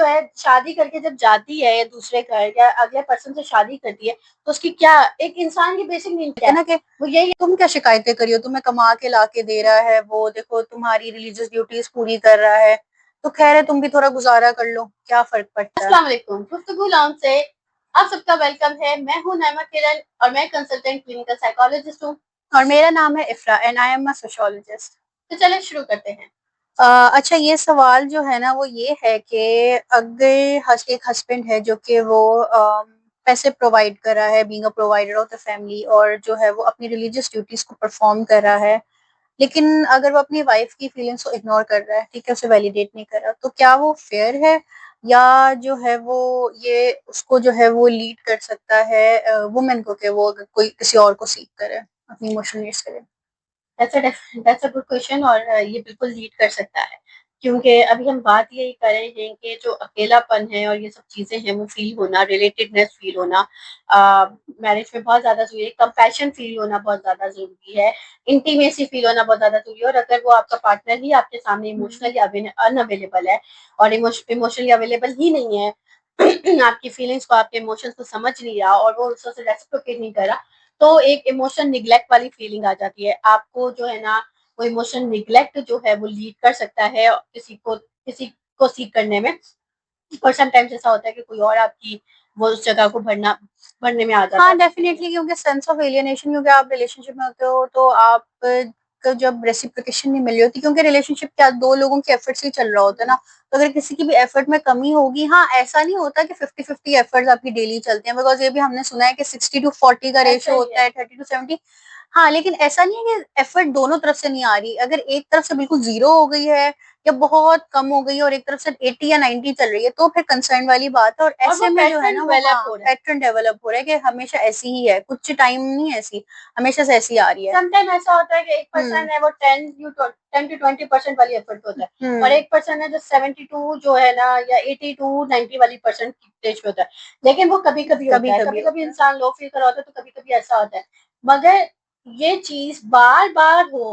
है शादी करके जब जाती है दूसरे घर या अगले पर्सन से शादी करती है तो उसकी क्या एक इंसान की बेसिक नीड क्या है ना कि वो यही तुम क्या शिकायतें करी हो, तुम्हें कमा के ला के दे रहा है, वो देखो तुम्हारी रिलीजियस ड्यूटीज पूरी कर रहा है, तो खैर है तुम भी थोड़ा गुजारा कर लो, क्या फर्क पड़ता है। अस्सलाम वालेकुम गुफ्तगू लॉन्च से आप सबका वेलकम है। मैं हूं नैमा किरण और मैं कंसल्टेंट क्लिनिकल साइकोलॉजिस्ट हूं। और मेरा नाम है इफ्रा and I am a sociologist. तो चले शुरू करते हैं। अच्छा, ये सवाल जो है ना वो ये है कि अगर एक हस्बैंड है जो कि वो पैसे प्रोवाइड कर रहा है, being a provider of the family, और जो है वो अपनी रिलीजियस ड्यूटीज को परफॉर्म कर रहा है, लेकिन अगर वो अपनी वाइफ की फीलिंग्स को इग्नोर कर रहा है, ठीक है, उसे वैलिडेट नहीं कर रहा, तो क्या वो फेयर है, या जो है वो ये उसको जो है वो लीड कर सकता है वुमेन को कि वो अगर कोई किसी और को सीख करे, अपनी इमोशनल नीड्स करे। दैट्स अ गुड क्वेश्चन और ये बिल्कुल लीड कर सकता है क्योंकि अभी हम बात यही कर रहे हैं कि जो अकेलापन है और ये सब चीजें हैं वो फील होना, रिलेटेडनेस फील होना मैरिज में बहुत ज्यादा जरूरी है। कंपैशन फील होना बहुत ज्यादा जरूरी है। इंटीमेसी फील होना बहुत ज्यादा जरूरी है। और अगर वो आपका पार्टनर ही आपके सामने इमोशनली अनअवेलेबल है और इमोशनली अवेलेबल ही नहीं है आपकी फीलिंग्स को, आपके इमोशंस को समझ नहीं रहा और वो उससे रेसिप्रोकेट नहीं कर रहा, तो एक इमोशन निग्लेक्ट वाली फीलिंग आ जाती है आपको, जो है ना वो इमोशन निग्लेक्ट जो है वो लीड कर सकता है किसी को सीख करने में। और समटाइम्स ऐसा होता है कि कोई और आपकी वो उस जगह को भरने में आ जाता है। हाँ डेफिनेटली, क्योंकि सेंस ऑफ एलियनेशन, क्योंकि आप रिलेशनशिप में होते हो तो आप को जब रेसिप्रोकेशन नहीं मिल रही होती, क्योंकि रिलेशनशिप क्या दो लोगों के एफर्ट से ही चल रहा होता है ना, तो अगर किसी की भी एफर्ट में कमी होगी, हाँ ऐसा नहीं होता कि 50-50 एफर्ट्स आपकी डेली चलते हैं, बिकॉज ये भी हमने सुना है कि 60-40 का रेशियो होता है, 30-70। हाँ लेकिन ऐसा नहीं है कि एफर्ट दोनों तरफ से नहीं आ रही, अगर एक तरफ से बिल्कुल जीरो हो गई है या बहुत कम हो गई है और एक तरफ से 80 या 90 चल रही है, तो फिर कंसर्न वाली बात है। और ऐसे में जो है ना वो हाँ पैटर्न डेवलप हो रहा है कि हमेशा ऐसी ही है, कुछ टाइम नहीं ऐसी, हमेशा से ऐसी आ रही है। समटाइम ऐसा होता है कि एक पर्सन है वो 10 to 20% वाली एफर्ट होता है और एक पर्सन है जो 72 जो है ना या 82-90 वाली परसेंट स्टेज पे होता है। लेकिन वो कभी कभी होता है, कभी कभी इंसान लो फील कर रहा होता है तो कभी कभी ऐसा होता है। मगर ये चीज बार बार हो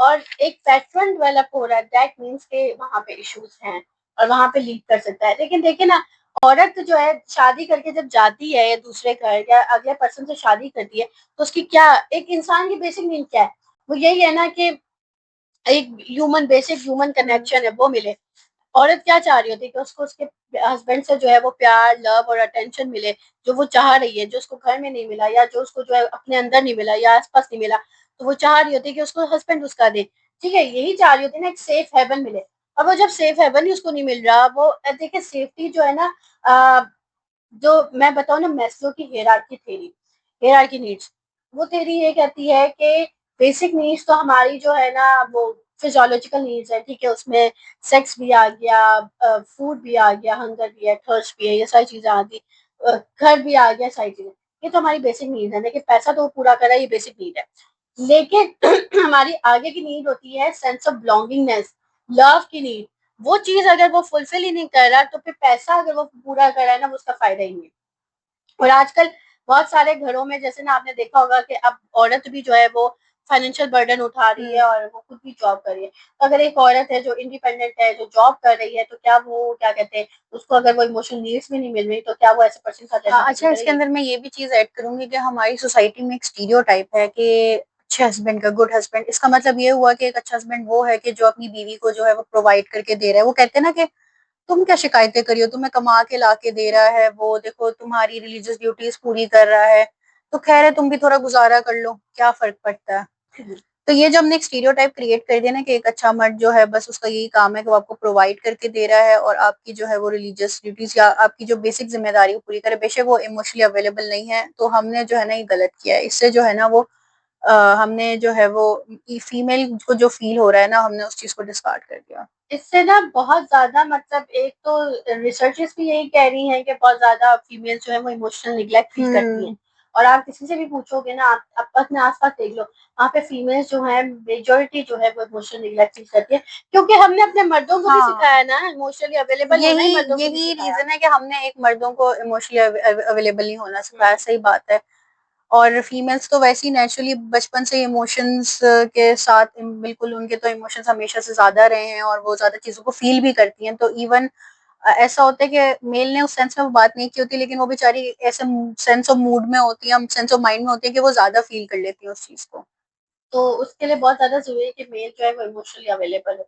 और एक पैटर्न डेवलप हो रहा है, दैट मीन्स के वहां पे इश्यूज हैं और वहां पे लीड कर सकता है। लेकिन देखिए ना, औरत जो है शादी करके जब जाती है दूसरे घर या अगले पर्सन से शादी करती है तो उसकी क्या एक इंसान की बेसिक नीड क्या है, वो यही है ना कि एक बेसिक ह्यूमन कनेक्शन है वो मिले। औरत क्या चाह रही होती है कि उसको उसके हस्बैंड से जो है वो प्यार, लव और अटेंशन मिले, जो वो चाह रही है, जो उसको घर में नहीं मिला या जो उसको जो है अपने अंदर नहीं मिला या आसपास नहीं मिला, तो वो चाह रही होती है कि उसको हस्बैंड उसका दे। ठीक है, यही चाह रही होती है ना, एक सेफ हेवन मिले। और वो जब सेफ हेवन ही उसको नहीं मिल रहा, वो देखिए सेफ्टी जो है ना, जो मैं बताऊं ना, मैस्लो की हेरारकी नीड्स, वो थेरी ये कहती है कि बेसिक नीड्स तो हमारी जो है ना वो फिजियोलॉजिकल नीड्स है, ठीक है, उसमें सेक्स भी आ गया, फूड भी आ गया, हंगर भी है, थर्स्ट भी है, ये सारी चीजें आ गई, घर भी आ गया, सारी चीजें, ये तो हमारी बेसिक नीड है। देखिए पैसा तो पूरा कर रहा है, ये बेसिक नीड है। लेकिन हमारी आगे की नीड होती है सेंस ऑफ बिलोंगिंगनेस, लव की नीड। वो चीज अगर वो फुलफिल ही नहीं कर रहा तो फिर पैसा अगर वो पूरा कर रहा है ना, वो उसका फायदा ही नहीं है। और आजकल बहुत सारे घरों में जैसे ना आपने देखा होगा कि अब औरत भी जो है वो फाइनेंशियल बर्डन उठा रही है और वो खुद भी जॉब कर रही है। तो अगर एक औरत है जो इंडिपेंडेंट है, जो जॉब कर रही है, तो क्या वो क्या कहते हैं, उसको अगर वो इमोशनल नीड्स भी नहीं मिल रही तो क्या वो ऐसे पर्सन का अच्छा, इसके अंदर मैं ये भी चीज ऐड करूंगी कि हमारी सोसाइटी में एक स्टीरियोटाइप है कि अच्छे हस्बैंड का, गुड हस्बैंड, इसका मतलब ये हुआ कि एक अच्छा हस्बैंड वो है कि जो अपनी बीवी को जो है वो प्रोवाइड करके दे रहा है। वो कहते हैं ना कि तुम क्या शिकायतें करियो, तुम्हें कमा के ला के दे रहा है, वो देखो तुम्हारी रिलीजियस ड्यूटीज पूरी कर रहा है, तो खैर है तुम भी थोड़ा गुजारा कर लो, क्या फर्क पड़ता है। तो ये जो हमने एक स्टीरियोटाइप क्रिएट कर दिया ना कि एक अच्छा मर्द जो है बस उसका यही काम है कि वो आपको प्रोवाइड करके दे रहा है और आपकी जो है वो रिलीजियस ड्यूटीज या आपकी जो बेसिक जिम्मेदारी वो पूरी करे, बेशक वो इमोशनली अवेलेबल नहीं है, तो हमने जो है ना ये गलत किया है। इससे जो है ना वो हमने जो है वो फीमेल को जो फील हो रहा है ना, हमने उस चीज को डिस्कार्ड कर दिया। इससे ना बहुत ज्यादा मतलब एक तो रिसर्चेस भी यही कह रही हैं कि बहुत ज्यादा फीमेल जो है वो इमोशनल निग्लेक्ट फील करती हैं। और आप किसी से भी पूछोगे ना, आप अपने आसपास देख लो, वहाँ पे फीमेल्स जो है मेजोरिटी जो है वो इमोशनल निग्लेक्ट फील करती है, क्योंकि हमने अपने मर्दों को भी सिखाया ना इमोशनली अवेलेबल होना ही मर्दों को भी यही सिखाया। रीजन है कि हमने एक मर्दों को इमोशनली अवेलेबल नहीं होना सिखाया, सही बात है। और फीमेल्स तो वैसे ही नेचुरली बचपन से इमोशंस के साथ बिल्कुल, उनके तो इमोशंस हमेशा से ज्यादा रहे हैं और वो ज्यादा चीजों को फील भी करती हैं, तो इवन ऐसा होता है कि मेल ने उस सेंस में वो बात नहीं की होती, लेकिन वो बेचारी ऐसे सेंस ऑफ मूड में होती है, सेंस ऑफ माइंड में होती है कि वो ज्यादा फील कर लेती है उस चीज को। तो उसके लिए बहुत ज्यादा जरूरी है कि मेल जो है वो इमोशनली अवेलेबल हो।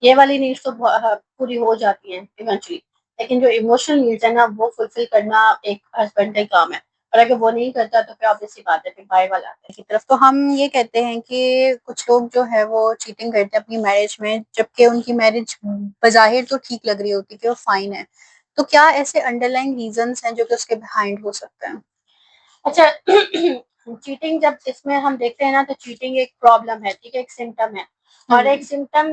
ये वाली नीड्स तो पूरी हो जाती हैं इवेंचुअली, लेकिन जो इमोशनल नीड्स है ना वो फुलफिल करना एक हस्बैंड का ही काम है, और अगर वो नहीं करता तो फिर ऑब्वियस सी बात है फिर बाय वाला आता है। की तरफ तो हम ये कहते हैं कि कुछ लोग जो है वो चीटिंग करते हैं अपनी मैरिज में, जबकि उनकी मैरिज बजाहिर तो ठीक लग रही होती है कि वो फाइन है। तो क्या ऐसे अंडरलाइन रीजंस हैं जो कि उसके बिहाइंड हो सकते हैं? अच्छा चीटिंग जब इसमें हम देखते हैं ना तो चीटिंग एक प्रॉब्लम है, ठीक है, एक सिम्टम है। और एक सिम्टम,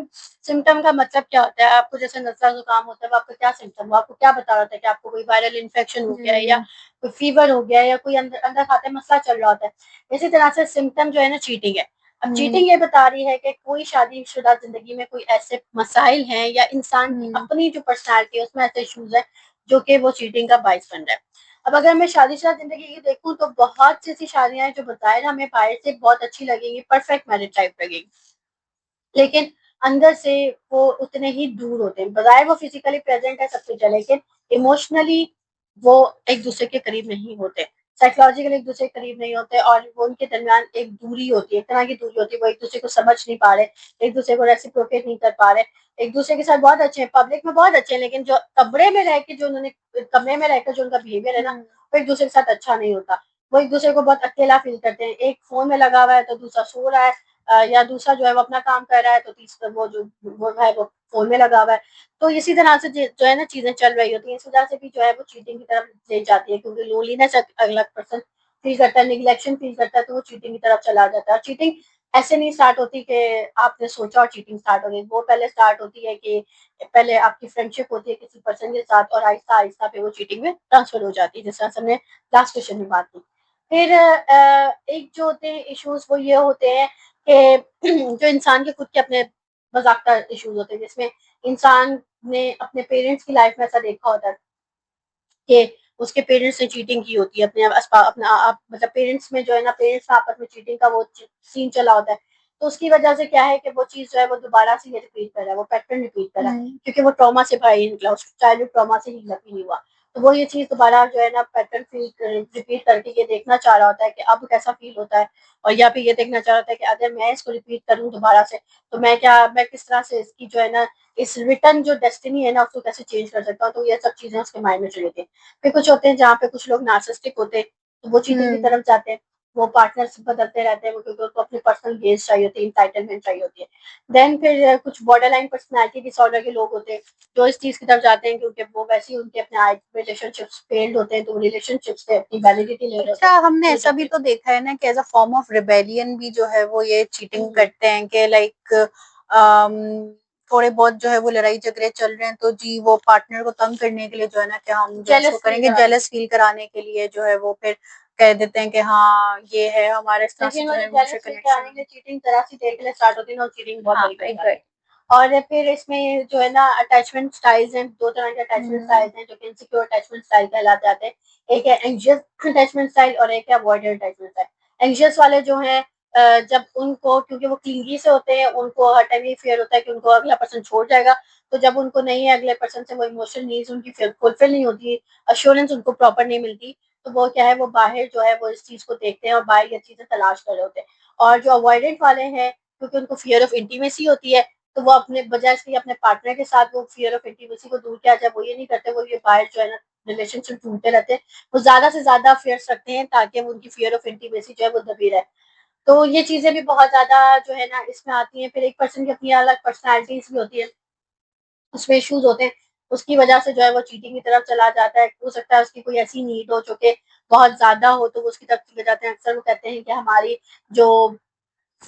सिम्टम का मतलब क्या होता है, आपको जैसे नजला जुकाम होता है, आपको क्या सिम्टम हुआ, आपको क्या बता रहा था कि आपको कोई वायरल इन्फेक्शन हो गया है या कोई फीवर हो गया है या कोई अंदर अंदर खाते मसला चल रहा होता है। इसी तरह से सिम्टम जो है ना चीटिंग है। अब चीटिंग ये बता रही है कि कोई शादीशुदा जिंदगी में कोई ऐसे मसाइल हैं या इंसान की अपनी जो पर्सनैलिटी है उसमें ऐसे इश्यूज है जो कि वो चीटिंग का बाइस बन रहा है। अब अगर मैं शादीशुदा जिंदगी की देखूं तो बहुत सी ऐसी शादियां हैं जो बताए ना हमें बाहर से बहुत अच्छी लगेंगी, परफेक्ट मैरिज टाइप लगेगी, लेकिन अंदर से वो उतने ही दूर होते हैं। बजाय वो फिजिकली प्रेजेंट है सब कुछ है, लेकिन इमोशनली वो एक दूसरे के करीब नहीं होते, साइकोलॉजिकली एक दूसरे के करीब नहीं होते, और वो उनके दरमियान एक दूरी होती है, एक तरह की दूरी होती है। वो एक दूसरे को समझ नहीं पा रहे, एक दूसरे को रेसिप्रोकेट नहीं कर पा रहे। एक दूसरे के साथ बहुत अच्छे हैं, पब्लिक में बहुत अच्छे हैं, लेकिन जो कमरे में रह के जो उन्होंने कमरे में रहकर जो उनका बिहेवियर है ना वो एक दूसरे के साथ अच्छा नहीं होता। वो एक दूसरे को बहुत अकेला फील करते हैं, एक फोन में लगा हुआ है तो दूसरा सो रहा है, या दूसरा जो है वो अपना काम कर रहा है तो तीसरा वो जो वो है वो फोन में लगा हुआ है। तो इसी तरह से जो है ना चीजें चल रही होती हैं, इस वजह से भी जो है वो चीटिंग की तरफ ले जाती है, क्योंकि लोनलीनेस अगला पर्सन फील करता है, निगलेक्शन फील करता है, तो वो चीटिंग की तरफ चला जाता है। चीटिंग ऐसे नहीं स्टार्ट होती कि आपने सोचा और चीटिंग स्टार्ट हो गई, वो पहले स्टार्ट होती है कि पहले आपकी फ्रेंडशिप होती है किसी पर्सन के साथ, और आहिस्ता आहिस्ता पे वो चीटिंग में ट्रांसफर हो जाती है, जिस तरह से हमने लास्ट क्वेश्चन में बात की। फिर एक जो होते हैं इश्यूज वो ये होते हैं कि जो इंसान के खुद के अपने मजाकता इश्यूज होते हैं, जिसमें इंसान ने अपने पेरेंट्स की लाइफ में ऐसा देखा होता है कि उसके पेरेंट्स ने चीटिंग की होती है अपने अपना आप, मतलब पेरेंट्स में जो है ना पेरेंट्स का आपस में चीटिंग का वो सीन चला होता है। तो उसकी वजह से क्या है कि वो चीज जो है वो दोबारा से ये रिपीट कर रहा है, वो पैटर्न रिपीट कर रहा है, क्योंकि वो ट्रॉमा से बाहर ही निकला, उस चाइल्डहुड ट्रॉमा से ही नहीं हुआ। तो वो ये चीज दोबारा जो है ना पैटर्न फील रिपीट करके ये देखना चाह रहा होता है कि अब कैसा फील होता है, और या फिर ये देखना चाह रहा होता है कि अगर मैं इसको रिपीट करूँ दोबारा से तो मैं किस तरह से इसकी जो है ना इस रिटर्न जो डेस्टिनी है ना उसको कैसे चेंज कर सकता हूँ। तो ये सब चीजें उसके माइंड में चली होती है। फिर कुछ होते हैं जहाँ पे कुछ लोग नार्सिस्टिक होते हैं, तो वो चीटिंग की तरफ जाते हैं, वो पार्टनर्स बदलते रहते हैं, वो क्योंकि उनको अपनी पर्सनल गेज चाहिए होती है, इंटाइटलमेंट चाहिए होती है। देन फिर कुछ बॉर्डर लाइन पर्सनैलिटी डिसऑर्डर के लोग होते हैं जो इस चीज की तरफ जाते हैं, क्योंकि वो वैसे ही उनके अपने रिलेशनशिप्स फेल्ड होते हैं, तो रिलेशनशिप से अपनी वैलिडिटी ले रहे होते अच्छा, हैं, हमने तो ऐसा भी तो देखा है ना कि as a form of rebellion भी जो है वो ये चीटिंग करते हैं कि लाइक थोड़े बहुत जो है वो लड़ाई झगड़े चल रहे हैं तो जी वो पार्टनर को तंग करने के लिए जो है ना कि हम जो है उसको करेंगे, जेलस फील कराने के लिए जो है वो फिर कह देते हैं कि हाँ ये है हमारे इस तरह से लेकिन वो जो जो है जेलस इमोशनल फील कराने कनेक्शन। के लिए चीटिंग जरा सी देर के लिए स्टार्ट होती है ना, चीटिंग बहुत हाँ बड़ी बन जाती है। एग्जैक्ट। और फिर इसमें जो है ना अटैचमेंट स्टाइल्स हैं, दो तरह के अटैचमेंट स्टाइल्स हैं जो कि इनसिक्योर अटैचमेंट स्टाइल कहलाते जाते हैं। एक है एंग्जियस अटैचमेंट स्टाइल और एक है अवॉइडेड अटैचमेंट स्टाइल। एंग्जियस वाले जो हैं जब उनको, क्योंकि वो क्लिंगी से होते हैं, उनको हर टाइम ये फियर होता है कि उनको अगला पर्सन छोड़ जाएगा, तो जब उनको नहीं है अगले पर्सन से वो इमोशनल नीड्स उनकी फुलफिल नहीं होती, अश्योरेंस उनको प्रॉपर नहीं मिलती, तो वो क्या है वो बाहर जो है वो इस चीज को देखते हैं और बाहर ये चीजें तलाश कर रहे होते हैं। और जो अवॉइडेंट वाले हैं, क्योंकि उनको फियर ऑफ इंटीमेसी होती है, तो वो अपने बजाय से अपने पार्टनर के साथ वो फियर ऑफ इंटीमेसी को दूर किया जाए वो ये नहीं करते, वो ये बाहर जो है ना रिलेशनशिप ढूंढते रहते हैं, वो ज्यादा से ज्यादा फेयर्स रखते हैं ताकि वो उनकी फियर ऑफ इंटीमेसी जो है वो दबी रहे। तो ये चीजें भी बहुत ज्यादा जो है ना इसमें आती हैं। फिर एक पर्सन की अपनी अलग पर्सनैलिटीज भी होती है, उसमें इश्यूज होते हैं, उसकी वजह से जो है वो चीटिंग की तरफ चला जाता है। हो सकता है उसकी कोई ऐसी नीड हो जो कि बहुत ज्यादा हो तो वो उसकी तरफ चले जाते हैं। अक्सर वो कहते हैं कि हमारी जो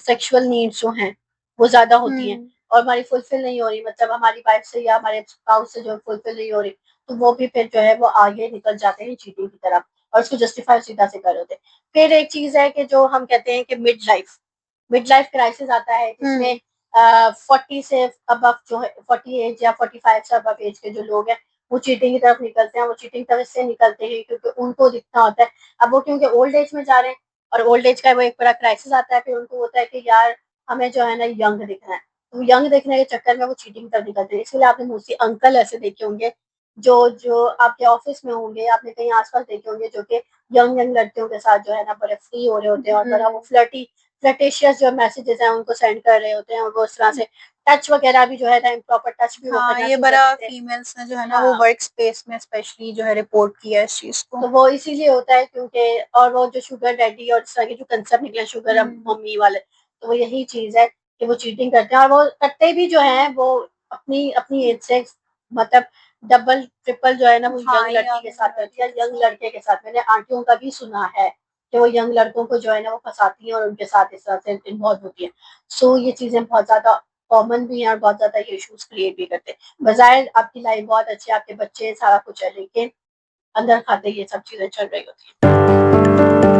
सेक्सुअल नीड्स जो हैं वो ज्यादा होती हैं और हमारी फुलफिल नहीं हो रही, मतलब हमारी वाइफ से या हमारे स्पाउस से जो फुलफिल नहीं हो रही, तो वो भी फिर जो है वो आगे निकल जाते हैं चीटिंग की तरफ और उसको जस्टिफाई सीधा से कर होते हैं। फिर एक चीज है कि जो हम कहते हैं कि मिड लाइफ क्राइसिस आता है, जिसमें 40 से अबव जो है 40 एज या 45 से अबव एज के जो लोग हैं वो चीटिंग की तरफ निकलते हैं। वो चीटिंग तरफ से निकलते हैं क्योंकि उनको दिखना होता है, अब वो क्योंकि ओल्ड एज में जा रहे हैं और ओल्ड एज का वो एक बड़ा क्राइसिस आता है, फिर उनको होता है कि यार हमें जो है ना यंग दिखना है, तो यंग दिखने के चक्कर में वो चीटिंग कर निकलते हैं। इसलिए आपने मोस्टली अंकल ऐसे देखे होंगे जो जो आपके ऑफिस में होंगे, आपने कहीं आसपास देखे होंगे, जो कि यंग यंग लड़कियों के साथ जो है ना बड़े फ्री हो रहे होते हैं और बड़ा वो फ्लर्टेशियस जो मैसेजेस हैं उनको सेंड कर रहे होते हैं, और वो उस तरह से टच वगैरह भी जो है ना इम्प्रॉपर टच भी वो हाँ, करना ये शुरू कर बड़ा देते हैं। फीमेल्स ने जो है ना वो हाँ, वर्क स्पेस में स्पेशली जो है रिपोर्ट किया है इस चीज को। तो वो इसीलिए होता है क्योंकि, और वो जो शुगर डैडी और इस तरह के जो कंसेप्ट निकले शुगर मम्मी वाले, तो वो यही चीज है कि वो चीटिंग करते हैं, और वो करते भी जो है वो अपनी अपनी एज से मतलब डबल ट्रिपल जो है ना वो हाँ, यंग लड़की के यंग साथ करती है, यंग लड़के के साथ। मैंने आंटियों का भी सुना है कि वो यंग लड़कों को जो है ना वो फंसाती हैं और उनके साथ इस तरह से इन्वॉल्व होती है। सो ये चीजें बहुत ज्यादा कॉमन भी हैं और बहुत ज्यादा ये इश्यूज क्रिएट भी करते हैं। बजाय आपकी लाइफ बहुत अच्छी है, आपके बच्चे सारा कुछ है, लेकिन अंदर खाते ये सब चीजें चल रही होती है।